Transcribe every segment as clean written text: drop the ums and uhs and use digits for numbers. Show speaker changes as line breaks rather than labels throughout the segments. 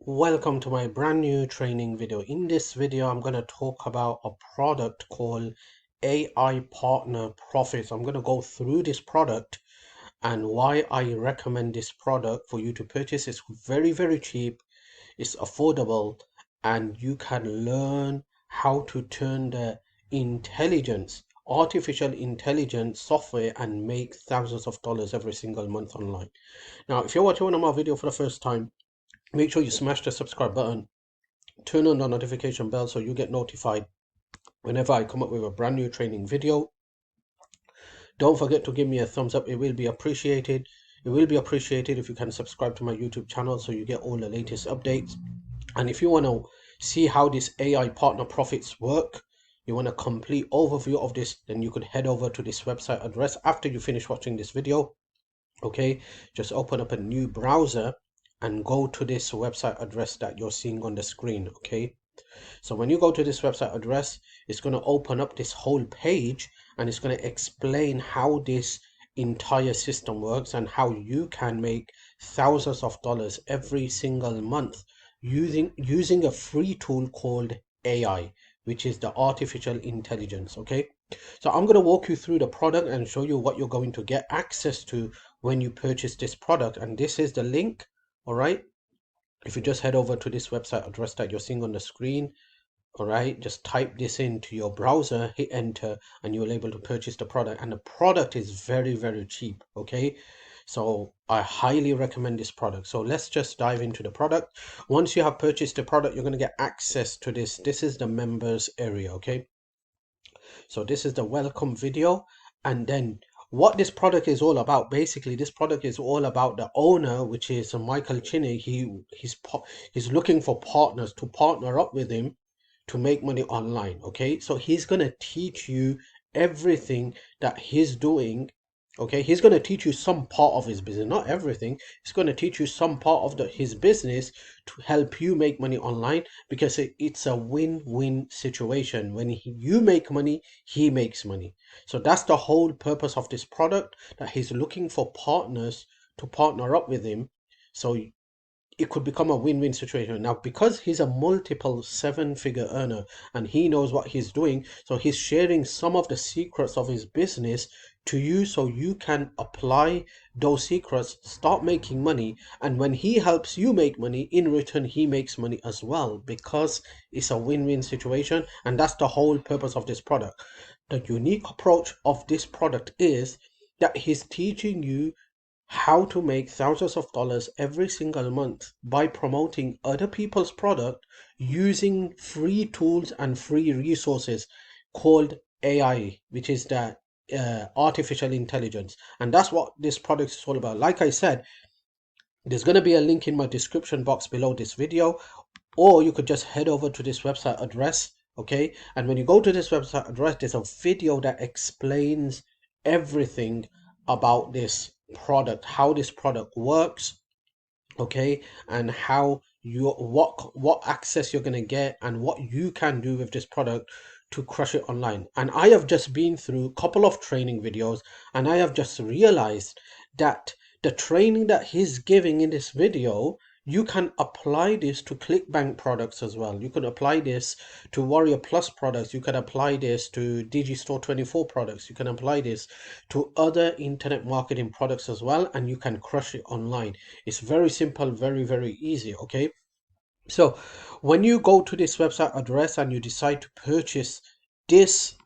Welcome to my brand new training video. In this video, I'm going to talk about a product called AI Partner Profits. I'm going to go through this product and why I recommend this product for you to purchase. It's very cheap, it's affordable, and you can learn how to turn the artificial intelligence software and make thousands of dollars every single month online. Now, if you're watching one of my videos for the first time, make sure you smash the subscribe button, turn on the notification bell so you get notified whenever I come up with a brand new training video. Don't forget to give me a thumbs up. It will be appreciated. It will be appreciated if you can subscribe to my YouTube channel so you get all the latest updates. And if you want to see how this AI partner profits work, you want a complete overview of this, then you could head over to this website address after you finish watching this video. Okay, just open up a new browser and go to this website address that you're seeing on the screen. Okay, so when you go to this website address, it's going to open up this whole page and it's going to explain how this entire system works and how you can make thousands of dollars every single month using a free tool called AI, which is the artificial intelligence. Okay, so I'm going to walk you through the product and show you what you're going to get access to when you purchase this product, and this is the link. All right, if you just head over to this website address that you're seeing on the screen, all right, just type this into your browser, hit enter, and you'll able to purchase the product. And the product is very cheap. Okay, so I highly recommend this product. So let's just dive into the product. Once you have purchased the product, you're going to get access to this is the members area. Okay, so this is the welcome video. And then what this product is all about, basically this product is all about the owner, which is Michael Chinney. He's looking for partners to partner up with him to make money online. Okay, so he's going to teach you everything that he's doing. Okay, he's going to teach you some part of his business, not everything. He's going to teach you some part of his business to help you make money online, because it's a win-win situation. When you make money, he makes money. So that's the whole purpose of this product, that he's looking for partners to partner up with him, so it could become a win-win situation. Now, because he's a multiple seven-figure earner and he knows what he's doing, so he's sharing some of the secrets of his business to you so you can apply those secrets, start making money, and when he helps you make money, in return he makes money as well, because it's a win-win situation. And that's the whole purpose of this product. The unique approach of this product is that he's teaching you how to make thousands of dollars every single month by promoting other people's product using free tools and free resources called AI, which is the artificial intelligence. And that's what this product is all about. Like I said, there's going to be a link in my description box below this video, or you could just head over to this website address. Okay, and when you go to this website address, there's a video that explains everything about this product, how this product works. Okay, and how you what access you're going to get and what you can do with this product to crush it online. And I have just been through a couple of training videos, and I have just realized that the training that he's giving in this video, you can apply this to Clickbank products as well. You could apply this to Warrior Plus products. You can apply this to Digistore 24 products. You can apply this to other internet marketing products as well, and you can crush it online. It's very simple, very easy. Okay, so when you go to this website address and you decide to purchase this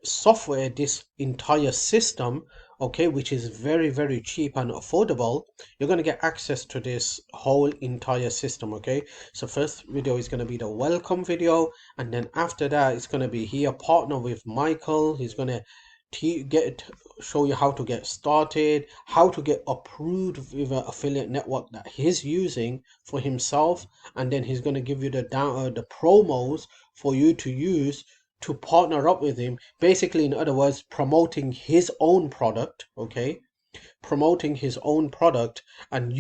software, this entire system, okay, which is very cheap and affordable, you're going to get access to this whole entire system. Okay, so first video is going to be the welcome video, and then after that it's going to be here, partner with Michael. He's going to show you how to get started, how to get approved with an affiliate network that he's using for himself, and then he's going to give you the promos for you to use to partner up with him, basically, in other words, promoting his own product. Okay, promoting his own product, and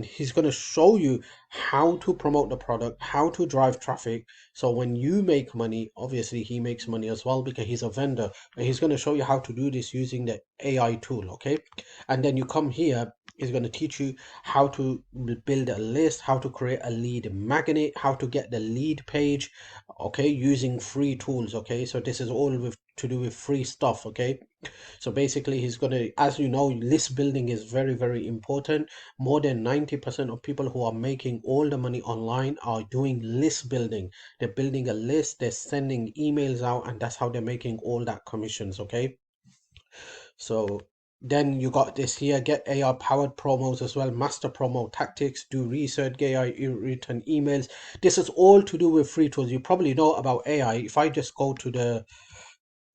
he's going to show you how to promote the product, how to drive traffic. So when you make money, obviously he makes money as well because he's a vendor, but he's going to show you how to do this using the AI tool. Okay, and then you come here, he's going to teach you how to build a list, how to create a lead magnet, how to get the lead page, okay, using free tools. Okay, so this is all with to do with free stuff. Okay, so basically, he's going to, as you know, list building is very, very important. More than 90% of people who are making all the money online are doing list building. They're building a list, they're sending emails out, and that's how they're making all that commissions. Okay. So then you got this here, get AI powered promos as well, master promo tactics, do research, get AI written emails. This is all to do with free tools. You probably know about AI. If I just go to the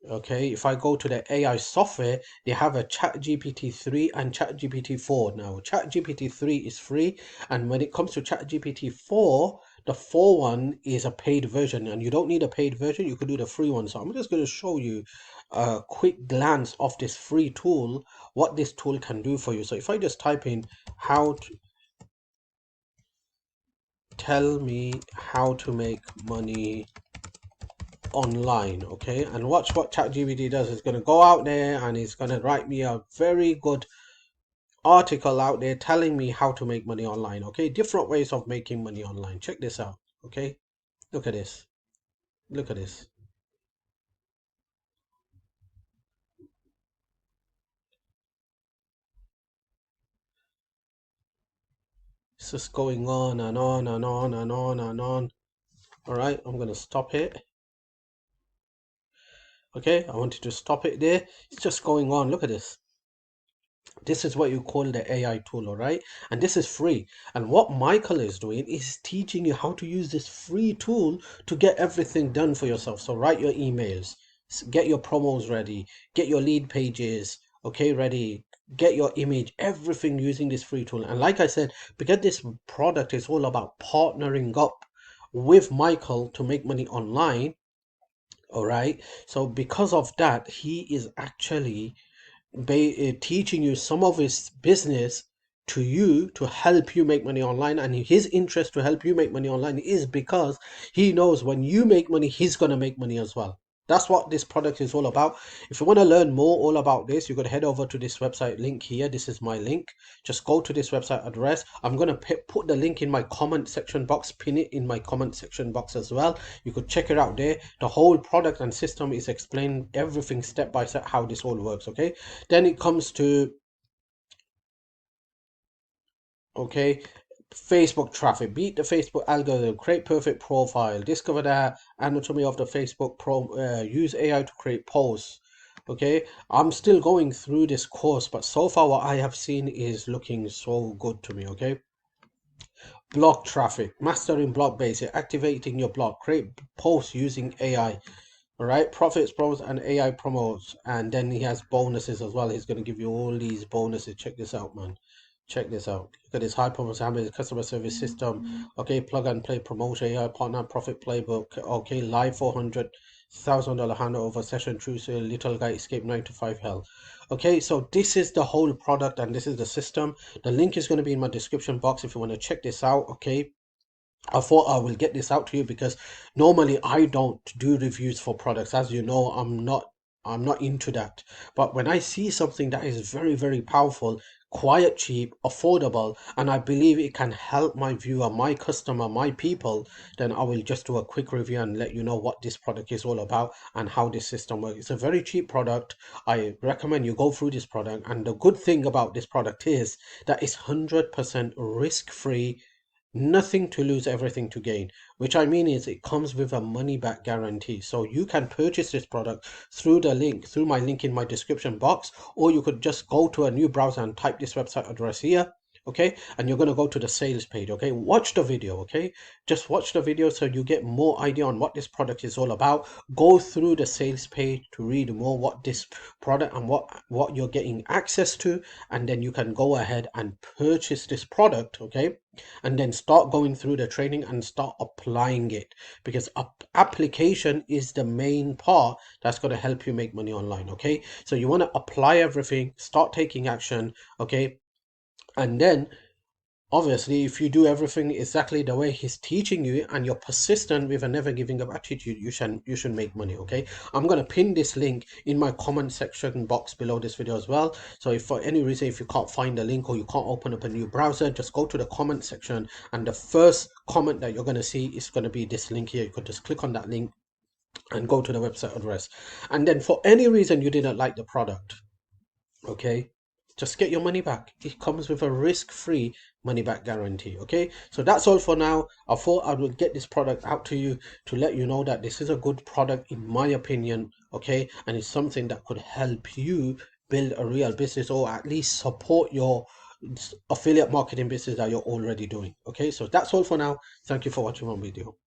Okay, if I go to the AI software, they have a ChatGPT 3 and ChatGPT 4. Now, ChatGPT 3 is free, and when it comes to ChatGPT 4, the 4 one is a paid version, and you don't need a paid version, you could do the free one. So I'm just going to show you a quick glance of this free tool, what this tool can do for you. So if I just type in how to tell me how to make money online, okay, and watch what ChatGPT does. It's going to go out there and it's going to write me a very good article out there telling me how to make money online. Okay, different ways of making money online. Check this out. Okay, look at this, look at this. It's just going on and on and on and on and on. All right, I'm going to stop it. Okay, I wanted to stop it there. It's just going on. Look at this. This is what you call the AI tool, all right? And this is free. And what Michael is doing is teaching you how to use this free tool to get everything done for yourself. So write your emails, get your promos ready, get your lead pages, okay, ready, get your image, everything using this free tool. And like I said, because this product is all about partnering up with Michael to make money online, all right? So because of that, he is actually teaching you some of his business to you to help you make money online, and his interest to help you make money online is because he knows when you make money he's going to make money as well. That's what this product is all about. If you want to learn more all about this, you got to head over to this website link here. This is my link. Just go to this website address. I'm going to put the link in my comment section box, pin it in my comment section box as well. You could check it out there. The whole product and system is explained, everything step by step, how this all works. Okay, then it comes to, okay, Facebook traffic, beat the Facebook algorithm, create perfect profile, discover the anatomy of the Facebook use AI to create posts. Okay, I'm still going through this course, but so far what I have seen is looking so good to me. Okay, blog traffic, mastering blog basics, activating your blog, create posts using AI. All right, profits, pros, and AI promotes, and then he has bonuses as well. He's going to give you all these bonuses. Check this out, man. Check this out. Look at this high performance Amazon customer service system. Okay, plug and play promotion, AI partner profit playbook. Okay, live $400,000 handover session through little guy escape 9 to 5 hell. Okay, so this is the whole product and this is the system. The link is going to be in my description box if you want to check this out. Okay, I thought I will get this out to you because normally I don't do reviews for products. As you know, I'm not into that. But when I see something that is very, very powerful, quiet, cheap, affordable, and I believe it can help my viewer, my customer, my people, then I will just do a quick review and let you know what this product is all about and how this system works. It's a very cheap product. I recommend you go through this product. And the good thing about this product is that it's 100% risk-free. Nothing to lose, everything to gain. Which I mean is it comes with a money back guarantee. So you can purchase this product through the link, through my link in my description box, or you could just go to a new browser and type this website address here. okay, and you're going to go to the sales page. Okay, watch the video. Okay, just watch the video so you get more idea on what this product is all about. Go through the sales page to read more what this product and what you're getting access to, and then you can go ahead and purchase this product. Okay, and then start going through the training and start applying it, because application is the main part that's going to help you make money online. Okay, so you want to apply everything, start taking action. Okay, and then obviously if you do everything exactly the way he's teaching you and you're persistent with a never giving up attitude, you should make money. Okay, I'm going to pin this link in my comment section box below this video as well. So if for any reason if you can't find the link or you can't open up a new browser, just go to the comment section, and the first comment that you're going to see is going to be this link here. You could just click on that link and go to the website address. And then for any reason you didn't like the product, okay, just get your money back. It comes with a risk-free money back guarantee. Okay, so that's all for now. I thought I would get this product out to you to let you know that this is a good product in my opinion. Okay, and it's something that could help you build a real business, or at least support your affiliate marketing business that you're already doing. Okay, so that's all for now. Thank you for watching my video.